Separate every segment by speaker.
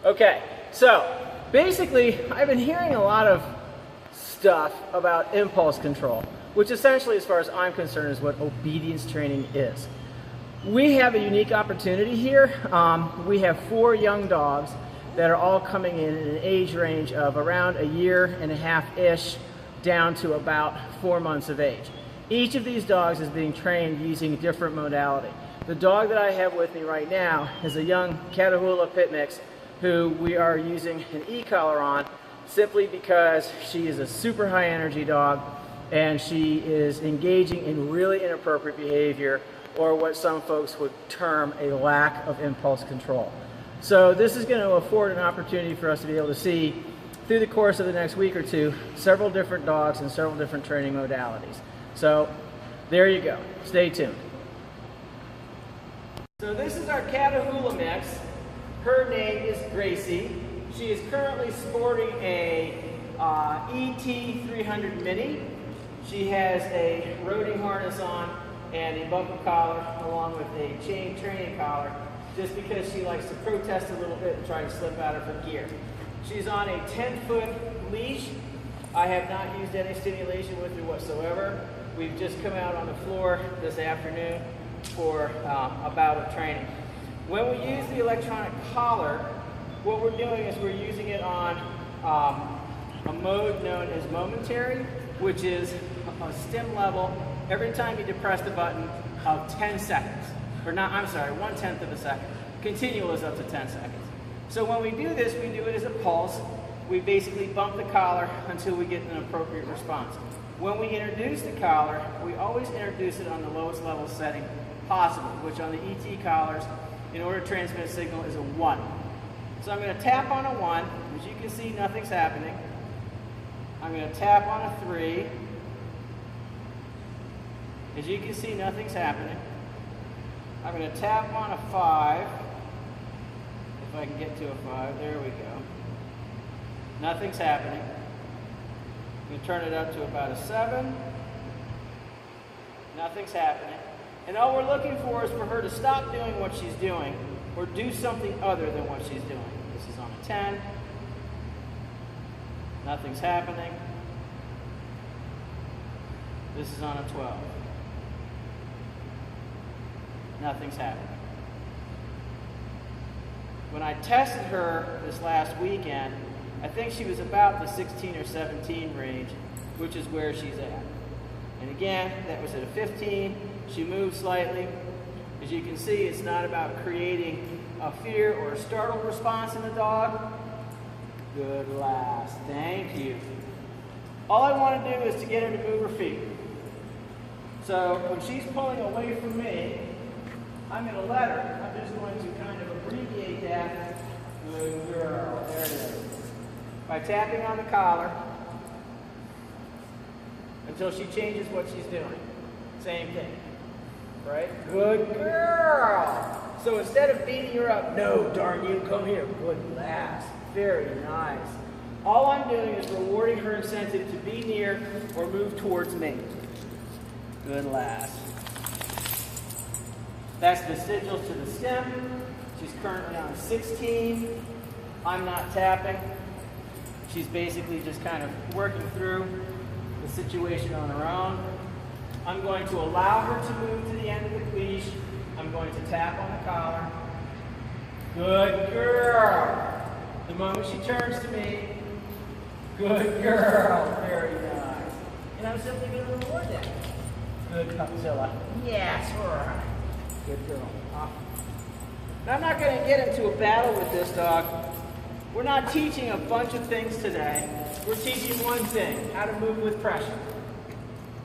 Speaker 1: Okay, so basically I've been hearing a lot of stuff about impulse control, which essentially, as far as I'm concerned, is what obedience training is. We have a unique opportunity here. We have 4 young dogs that are all coming in an age range of around a year and a half-ish down to about 4 months of age. Each of these dogs is being trained using a different modality. The dog that I have with me right now is a young Catahoula pit mix who we are using an e-collar on simply because she is a super high energy dog and she is engaging in really inappropriate behavior, or what some folks would term a lack of impulse control. So this is going to afford an opportunity for us to be able to see through the course of the next week or two several different dogs and several different training modalities. So there you go. Stay tuned. So this is our Catahoula mix. Her name is Gracie. She is currently sporting a ET300 Mini. She has a roading harness on and a bumper collar along with a chain training collar, just because she likes to protest a little bit and try to slip out of her gear. She's on a 10-foot leash. I have not used any stimulation with her whatsoever. We've just come out on the floor this afternoon for a bout of training. When we use the electronic collar, what we're doing is we're using it on a mode known as momentary, which is a stim level every time you depress the button of 10 seconds. Or not, I'm sorry, 1/10 of a second. Continual is up to 10 seconds. So when we do this, we do it as a pulse. We basically bump the collar until we get an appropriate response. When we introduce the collar, we always introduce it on the lowest level setting possible, which on the ET collars, in order to transmit a signal, is a 1. So I'm going to tap on a 1. As you can see, nothing's happening. I'm going to tap on a 3. As you can see, nothing's happening. I'm going to tap on a 5. If I can get to a 5, there we go. Nothing's happening. I'm going to turn it up to about a 7. Nothing's happening. And all we're looking for is for her to stop doing what she's doing or do something other than what she's doing. This is on a 10. Nothing's happening. This is on a 12. Nothing's happening. When I tested her this last weekend, I think she was about the 16 or 17 range, which is where she's at. And again, that was at a 15. She moved slightly. As you can see, it's not about creating a fear or a startle response in the dog. Good lass. Thank you. All I want to do is to get her to move her feet. So when she's pulling away from me, I'm going to let her. I'm just going to kind of abbreviate that. Good girl. There it is. By tapping on the collar until she changes what she's doing. Same thing. Right? Good girl. So instead of beating her up, no, darn you, come here. Good lass. Very nice. All I'm doing is rewarding her incentive to be near or move towards me. Good lass. That's the sigils to the stem. She's currently on 16. I'm not tapping. She's basically just kind of working through the situation on her own. I'm going to allow her to move to the end of the leash. I'm going to tap on the collar. Good girl. The moment she turns to me, good girl. Very nice. And I'm simply going to reward that. Good Cupzilla. Yes, right. Good girl. Now, I'm not going to get into a battle with this dog. We're not teaching a bunch of things today. We're teaching one thing, how to move with pressure.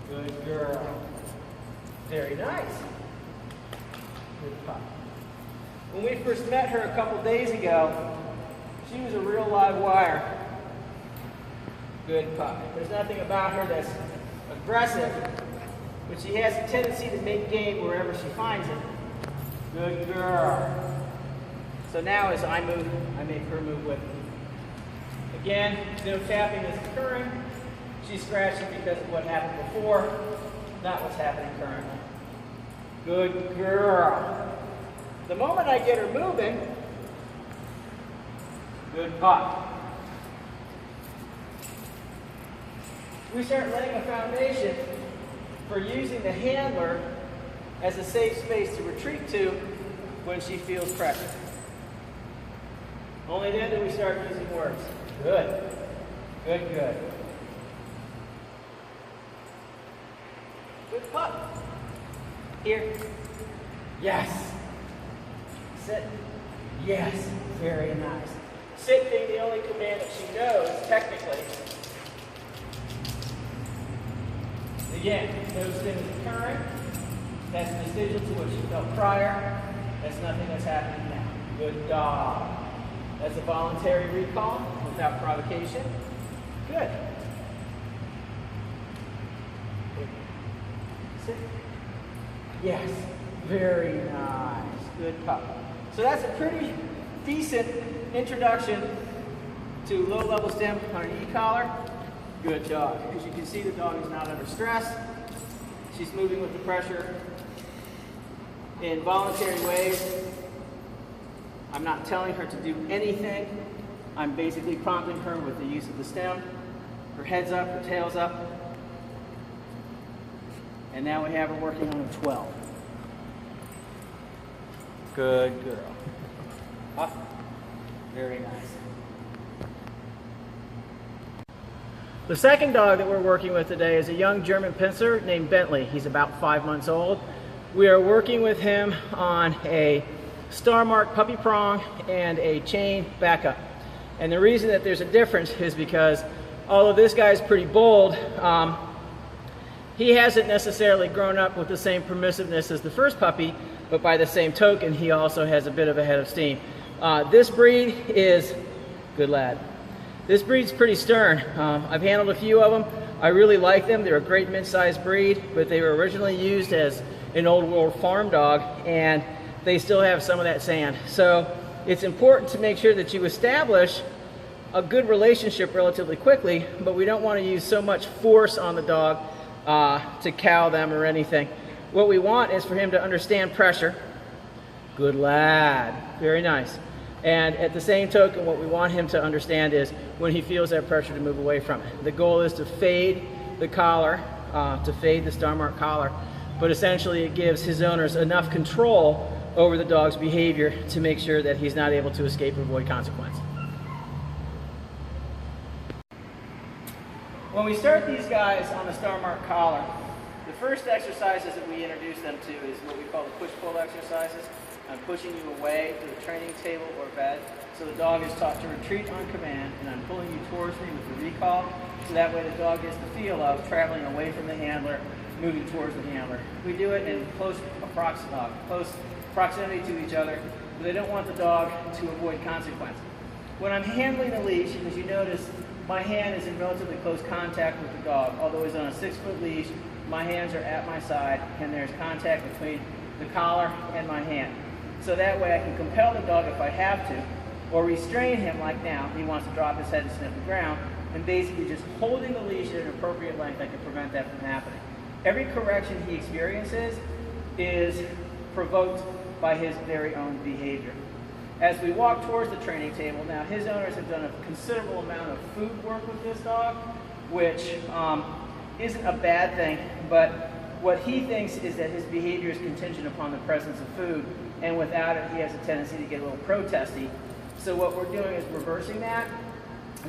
Speaker 1: Good girl. Very nice. Good pup. When we first met her a couple days ago, she was a real live wire. Good pup. There's nothing about her that's aggressive, but she has a tendency to make game wherever she finds it. Good girl. So now as I move, I make her move with me. Again, no tapping is occurring. She's scratching because of what happened before, not what's happening currently. Good girl. The moment I get her moving, Good pup. We start laying a foundation for using the handler as a safe space to retreat to when she feels pressure. Only then do we start using words. Good. Good, good. Good pup. Here. Yes. Sit. Yes. Very nice. Sit being the only command that she knows, technically. Again, those things occurring. That's vestigial to what she felt prior. That's nothing that's happening now. Good dog. That's a voluntary recall without provocation. Good. Sit. Yes. Very nice. Good pup. So that's a pretty decent introduction to low-level stim on an e-collar. Good dog. As you can see, the dog is not under stress. She's moving with the pressure in voluntary ways. I'm not telling her to do anything. I'm basically prompting her with the use of the stem. Her head's up, her tail's up. And now we have her working on a 12. Good girl. Up. Very nice. The second dog that we're working with today is a young German Pinscher named Bentley. He's about 5 months old. We are working with him on a star mark puppy prong and a chain backup. And the reason that there's a difference is because although this guy's pretty bold, he hasn't necessarily grown up with the same permissiveness as the first puppy, but by the same token, he also has a bit of a head of steam. This breed is, good lad. This breed's pretty stern. I've handled a few of them. I really like them. They're a great mid-sized breed, but they were originally used as an old world farm dog, and they still have some of that sand. So it's important to make sure that you establish a good relationship relatively quickly, but we don't want to use so much force on the dog to cow them or anything. What we want is for him to understand pressure. Good lad. Very nice. And at the same token, what we want him to understand is when he feels that pressure to move away from it. The goal is to fade the collar, to fade the star mark collar, but essentially it gives his owners enough control over the dog's behavior to make sure that he's not able to escape or avoid consequence. When we start these guys on the star mark collar, the first exercises that we introduce them to is what we call the push-pull exercises. I'm pushing you away to the training table or bed, so the dog is taught to retreat on command, and I'm pulling you towards me with the recall, so that way the dog gets the feel of traveling away from the handler, moving towards the handler. We do it in close proximity to each other, but they don't want the dog to avoid consequence. When I'm handling the leash, as you notice, my hand is in relatively close contact with the dog. Although he's on a 6-foot leash, my hands are at my side, and there's contact between the collar and my hand. So that way I can compel the dog if I have to, or restrain him like now. He wants to drop his head and sniff the ground, and basically just holding the leash at an appropriate length, I can prevent that from happening. Every correction he experiences is provoked by his very own behavior. As we walk towards the training table, now his owners have done a considerable amount of food work with this dog, which isn't a bad thing, but what he thinks is that his behavior is contingent upon the presence of food, and without it, he has a tendency to get a little protesty. So what we're doing is reversing that.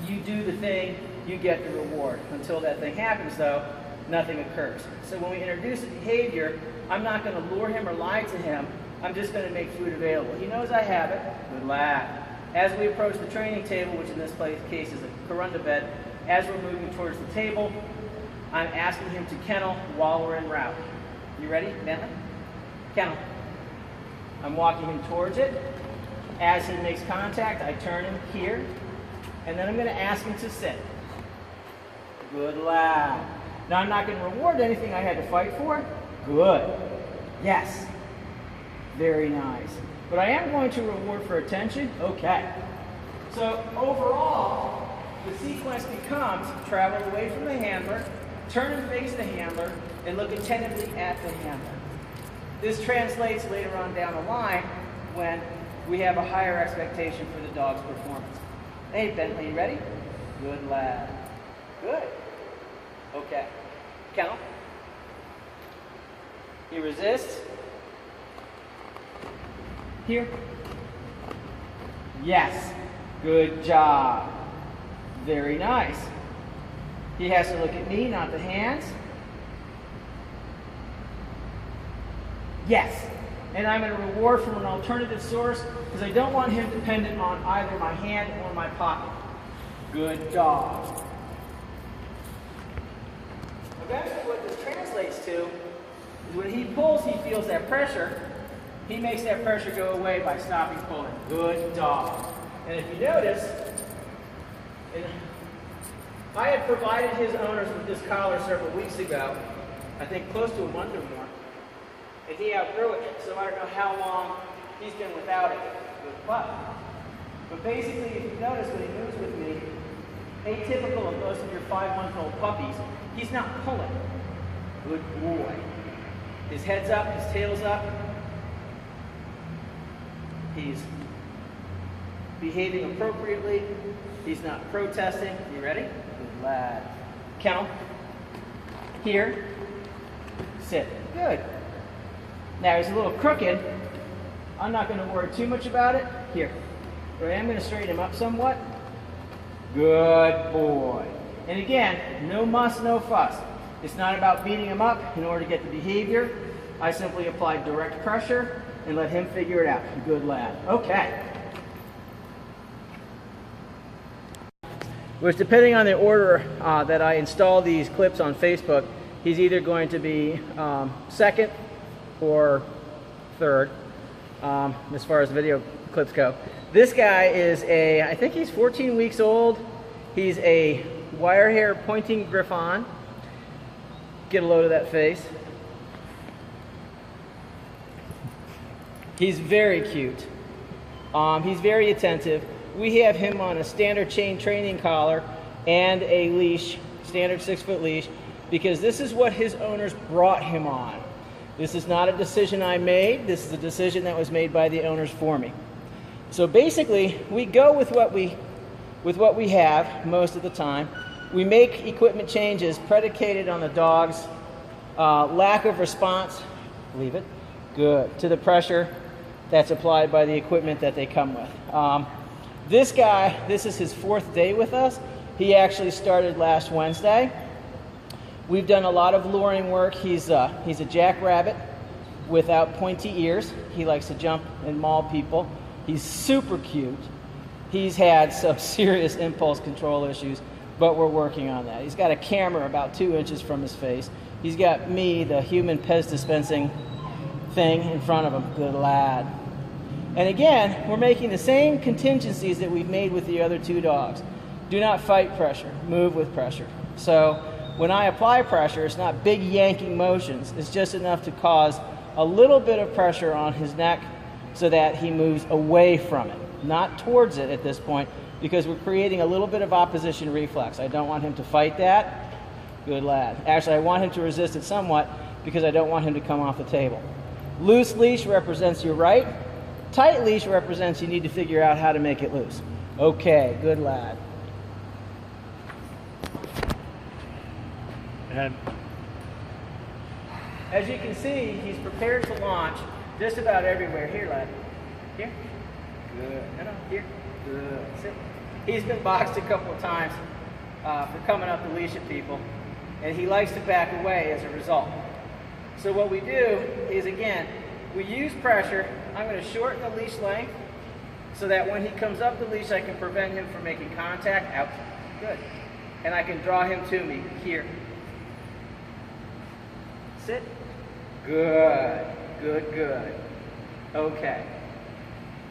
Speaker 1: You do the thing, you get the reward. Until that thing happens, though, nothing occurs. So when we introduce a behavior, I'm not going to lure him or lie to him. I'm just going to make food available. He knows I have it. Good lad. As we approach the training table, which in this case is a corunda bed, as we're moving towards the table, I'm asking him to kennel while we're en route. You ready, Bentley? Kennel. I'm walking him towards it. As he makes contact, I turn him here, and then I'm going to ask him to sit. Good lad. Now I'm not going to reward anything I had to fight for. Good. Yes. Very nice. But I am going to reward for attention. Okay. So overall, the sequence becomes travel away from the handler, turn and face the handler, and look attentively at the handler. This translates later on down the line when we have a higher expectation for the dog's performance. Hey, Bentley, you ready? Good lad. Good. Okay. Kennel. He resists. Here. Yes. Good job. Very nice. He has to look at me, not the hands. Yes. And I'm going to reward from an alternative source because I don't want him dependent on either my hand or my pocket. Good job. Eventually what this translates to is when he pulls, he feels that pressure. He makes that pressure go away by stopping pulling. Good dog. And if you notice, I had provided his owners with this collar several weeks ago, I think close to a month or more. And he outgrew it, so I don't know how long he's been without it. But basically, if you notice when he moves with me, atypical of most of your 5-month-old puppies, he's not pulling. Good boy. His head's up, his tail's up. He's behaving appropriately. He's not protesting. You ready? Good lad. Count. Here. Sit. Good. Now he's a little crooked. I'm not going to worry too much about it. Here. But I am going to straighten him up somewhat. Good boy. And again, no muss, no fuss. It's not about beating him up in order to get the behavior. I simply apply direct pressure and let him figure it out. Good lad. Okay. Which, depending on the order that I install these clips on Facebook, he's either going to be second or third as far as video clips go. This guy is I think he's 14 weeks old. He's a wire hair pointing Griffon. Get a load of that face. He's very cute. He's very attentive. We have him on a standard chain training collar and a leash, standard 6-foot leash, because this is what his owners brought him on. This is not a decision I made. This is a decision that was made by the owners for me. So basically, we go with what we have most of the time. We make equipment changes predicated on the dog's lack of response, leave it, good, to the pressure that's applied by the equipment that they come with. This guy, this is his 4th day with us. He actually started last Wednesday. We've done a lot of luring work. He's a jackrabbit without pointy ears. He likes to jump and maul people. He's super cute. He's had some serious impulse control issues, but we're working on that. He's got a camera about 2 inches from his face. He's got me, the human Pez dispensing thing, in front of him. Good lad. And again, we're making the same contingencies that we've made with the other 2 dogs. Do not fight pressure. Move with pressure. So when I apply pressure, it's not big yanking motions. It's just enough to cause a little bit of pressure on his neck so that he moves away from it, not towards it at this point, because we're creating a little bit of opposition reflex. I don't want him to fight that. Good lad. Actually, I want him to resist it somewhat because I don't want him to come off the table. Loose leash represents you're right. Tight leash represents you need to figure out how to make it loose. Okay, good lad.
Speaker 2: And
Speaker 1: as you can see, he's prepared to launch just about everywhere. Here, lad. Here. Good. No, here. Good. Sit. He's been boxed a couple of times for coming up the leash at people, and he likes to back away as a result. So what we do is, again, we use pressure. I'm going to shorten the leash length so that when he comes up the leash, I can prevent him from making contact. Out. Good. And I can draw him to me. Here. Sit. Good. Good, good. Okay.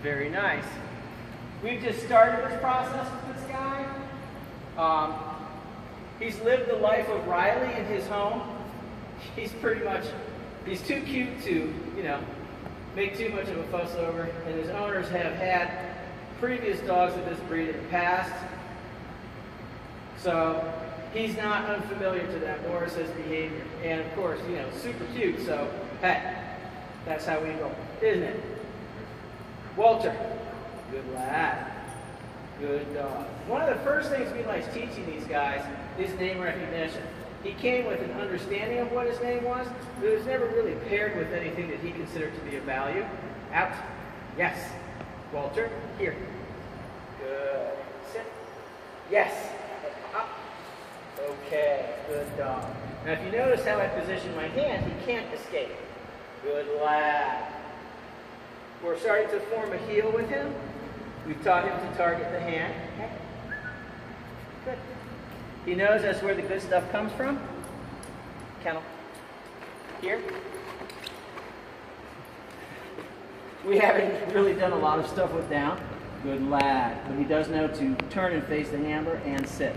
Speaker 1: Very nice. We've just started this process with this guy. He's lived the life of Riley in his home. He's too cute to, make too much of a fuss over. And his owners have had previous dogs of this breed in the past. So he's not unfamiliar to them, nor is his behavior. And of course, super cute, so hey, that's how we go, isn't it? Walter, good lad. Good dog. One of the first things we like teaching these guys is name recognition. He came with an understanding of what his name was, but it was never really paired with anything that he considered to be of value. Out. Yes. Walter, here. Good. Sit. Yes. Up. Okay. Good dog. Now if you notice how I position my hand, he can't escape. Good lad. We're starting to form a heel with him. We've taught him to target the hand. Okay. Good. He knows that's where the good stuff comes from. Kennel. Here. We haven't really done a lot of stuff with down. Good lad. But he does know to turn and face the handler and sit.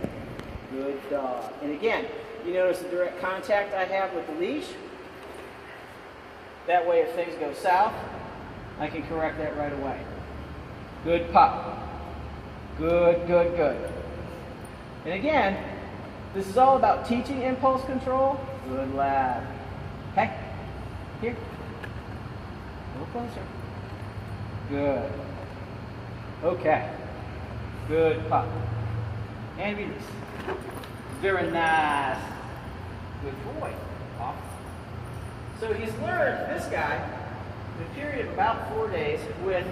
Speaker 1: Good dog. And again, you notice the direct contact I have with the leash. That way if things go south, I can correct that right away. Good pup. Good, good, good. And again, this is all about teaching impulse control. Good lad. Hey, here. A little closer. Good. Okay. Good pup. And release. Very nice. Good boy. Off. So he's learned, this guy, in a period of about 4 days, with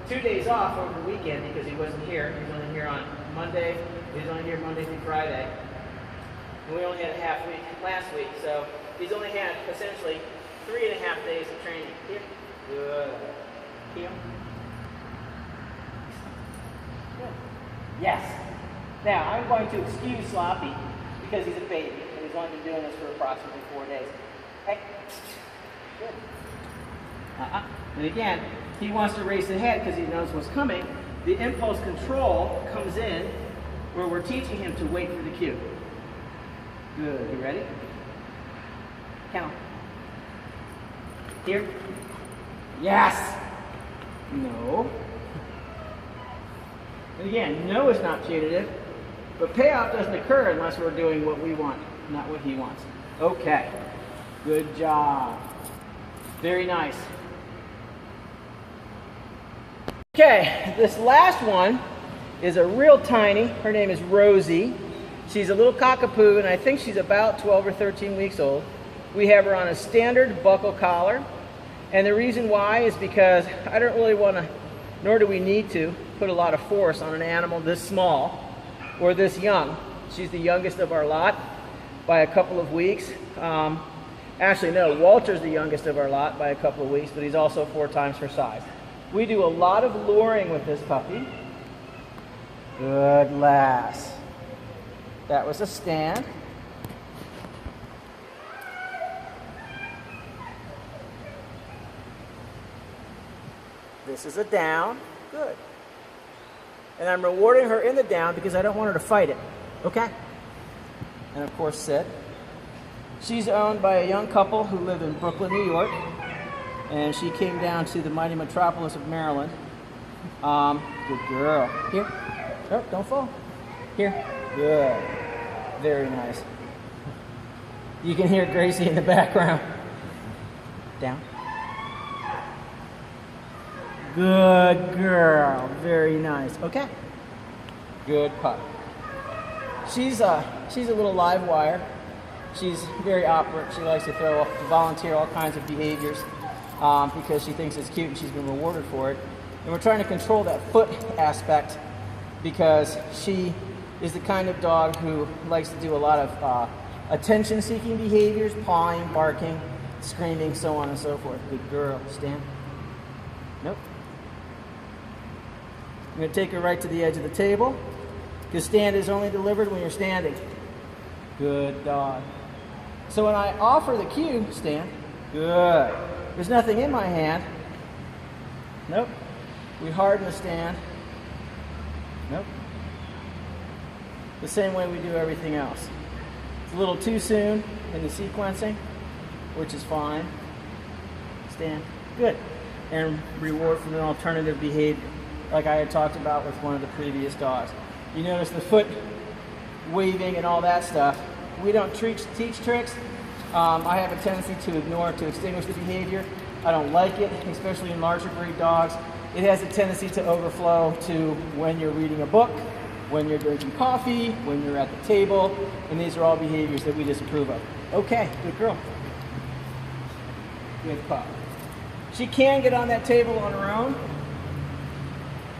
Speaker 1: 2 days off over the weekend because he wasn't here. He was only here on Monday. He was only here Monday through Friday. And we only had a half week last week, so he's only had essentially 3.5 days of training. Here. Good. Heel. Good. Yes. Now, I'm going to excuse Sloppy because he's a baby, and he's only been doing this for approximately 4 days. Hey. Good. And again, he wants to race ahead because he knows what's coming. The impulse control comes in where we're teaching him to wait for the cue. Good. You ready? Count. Here. Yes. No. And again, no is not punitive, but payoff doesn't occur unless we're doing what we want, not what he wants. Okay. Good job. Very nice. Okay, this last one is a real tiny. Her name is Rosie. She's a little cockapoo, and I think she's about 12 or 13 weeks old. We have her on a standard buckle collar, and the reason why is because I don't really want to, nor do we need to, put a lot of force on an animal this small or this young. She's the youngest of our lot by a couple of weeks. Actually, no, Walter's the youngest of our lot by a couple of weeks, but he's also 4 times her size. We do a lot of luring with this puppy. Good lass. That was a stand. This is a down. Good. And I'm rewarding her in the down because I don't want her to fight it. Okay? And of course, sit. She's owned by a young couple who live in Brooklyn, New York. And she came down to the mighty metropolis of Maryland. Good girl. Here. Oh, don't fall. Here. Good. Very nice. You can hear Gracie in the background. Down. Good girl. Very nice. Okay. Good pup. She's a little live wire. She's very operant. She likes to volunteer all kinds of behaviors because she thinks it's cute and she's been rewarded for it. And we're trying to control that foot aspect because she is the kind of dog who likes to do a lot of attention-seeking behaviors, pawing, barking, screaming, so on and so forth. Good girl. Stand. Nope. I'm going to take her right to the edge of the table because stand is only delivered when you're standing. Good dog. So when I offer the cue, stand. Good. There's nothing in my hand. Nope. We harden the stand. Nope. The same way we do everything else. It's a little too soon in the sequencing, which is fine. Stand. Good. And reward from an alternative behavior, like I had talked about with one of the previous dogs. You notice the foot waving and all that stuff. We don't teach tricks. I have a tendency to ignore, to extinguish the behavior. I don't like it, especially in larger breed dogs. it has a tendency to overflow to when you're reading a book, when you're drinking coffee, when you're at the table, and these are all behaviors that we disapprove of. Okay, good girl. Good pup. She can get on that table on her own.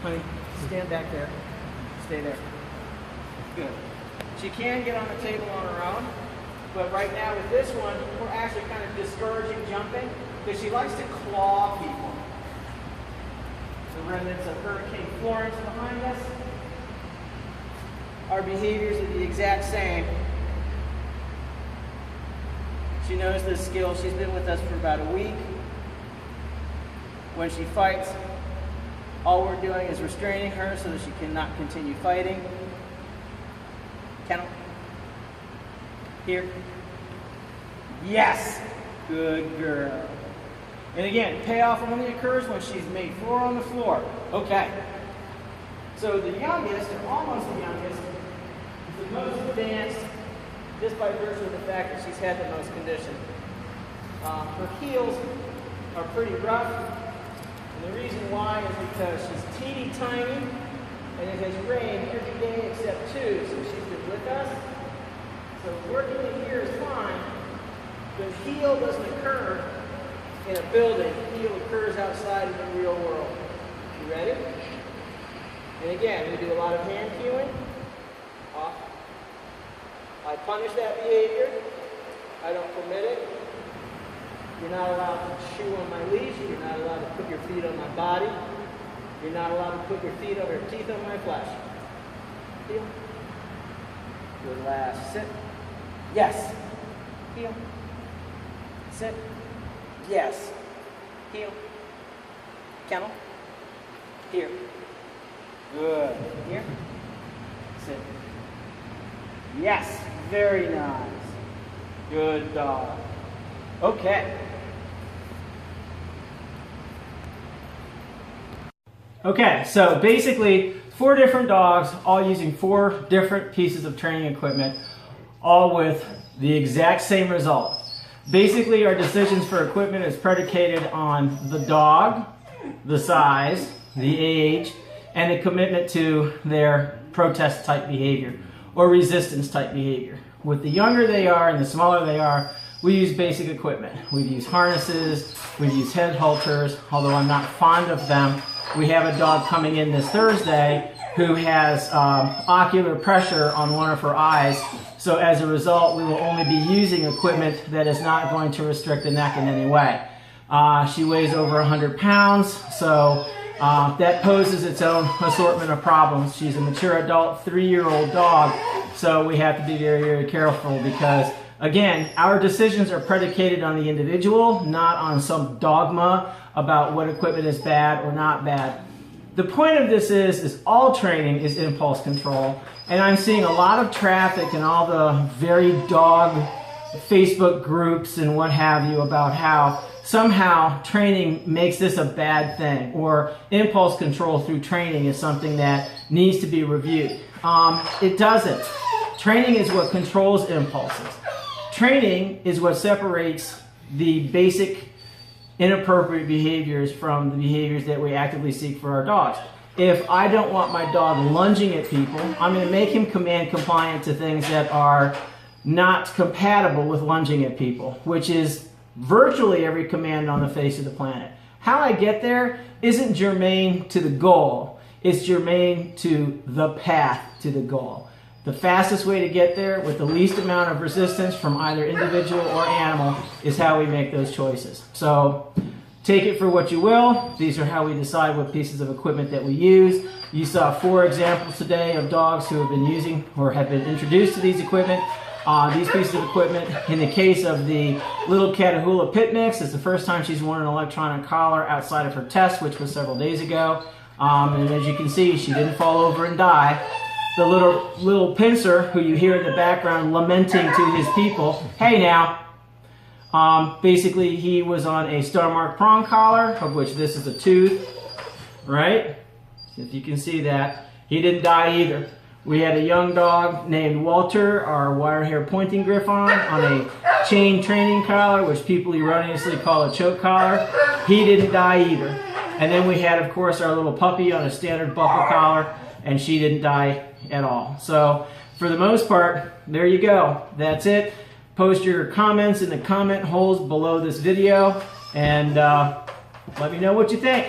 Speaker 1: Honey, stand back there. Stay there. Good. She can get on the table on her own, but right now with this one, we're actually kind of discouraging jumping because she likes to claw people. The remnants of Hurricane Florence behind us. Our behaviors are the exact same. She knows this skill. She's been with us for about a week. When she fights, all we're doing is restraining her so that she cannot continue fighting. Kennel. Here. Yes. Good girl. And again, payoff only occurs when she's made 4 on the floor. Okay. So the youngest, or almost the youngest, is the most advanced, just by virtue of the fact that she's had the most condition. Her heels are pretty rough, and the reason why is because she's teeny tiny, and it has rained every day except 2, so she's been with us. So working in here is fine, but heel doesn't occur in a building. Heel occurs outside in the real world. You ready? And again, we do a lot of hand cueing. Off. I punish that behavior. I don't permit it. You're not allowed to chew on my leash. You're not allowed to put your feet on my body. You're not allowed to put your feet or your teeth on my flesh. Heel. Good last. Sit. Yes. Heel. Sit. Yes. Heel. Kennel. Here. Good. Here. Sit. Yes. Very nice. Good dog. Okay. Okay, so basically 4 different dogs, all using 4 different pieces of training equipment, all with the exact same result. Basically, our decisions for equipment is predicated on the dog, the size, the age, and the commitment to their protest type behavior or resistance type behavior. With the younger they are and the smaller they are, we use basic equipment. We use harnesses, we use head halters, although I'm not fond of them. We have a dog coming in this Thursday who has ocular pressure on one of her eyes. So as a result, we will only be using equipment that is not going to restrict the neck in any way. She weighs over 100 pounds, so that poses its own assortment of problems. She's a mature adult, 3-year-old dog, so we have to be very, very careful because, again, our decisions are predicated on the individual, not on some dogma about what equipment is bad or not bad. The point of this is all training is impulse control, and I'm seeing a lot of traffic in all the very dog Facebook groups and what have you about how somehow training makes this a bad thing, or impulse control through training is something that needs to be reviewed. It doesn't. Training is what controls impulses. Training is what separates the basic inappropriate behaviors from the behaviors that we actively seek for our dogs. If I don't want my dog lunging at people, I'm going to make him command compliant to things that are not compatible with lunging at people, which is virtually every command on the face of the planet. How I get there isn't germane to the goal, it's germane to the path to the goal. The fastest way to get there with the least amount of resistance from either individual or animal is how we make those choices. So take it for what you will. These are how we decide what pieces of equipment that we use. You saw 4 examples today of dogs who have been using or have been introduced to these equipment. These pieces of equipment, in the case of the little Catahoula pit mix, it's the first time she's worn an electronic collar outside of her test, which was several days ago. And as you can see, she didn't fall over and die. The little Pinscher, who you hear in the background lamenting to his people, hey now, basically he was on a star mark prong collar, of which this is a tooth, right? If you can see that, he didn't die either. We had a young dog named Walter, our wire hair pointing griffon, on a chain training collar, which people erroneously call a choke collar. He didn't die either. And then we had, of course, our little puppy on a standard buckle collar, and she didn't die at all. So for the most part, there you go. That's it. Post your comments in the comment holes below this video, and let me know what you think.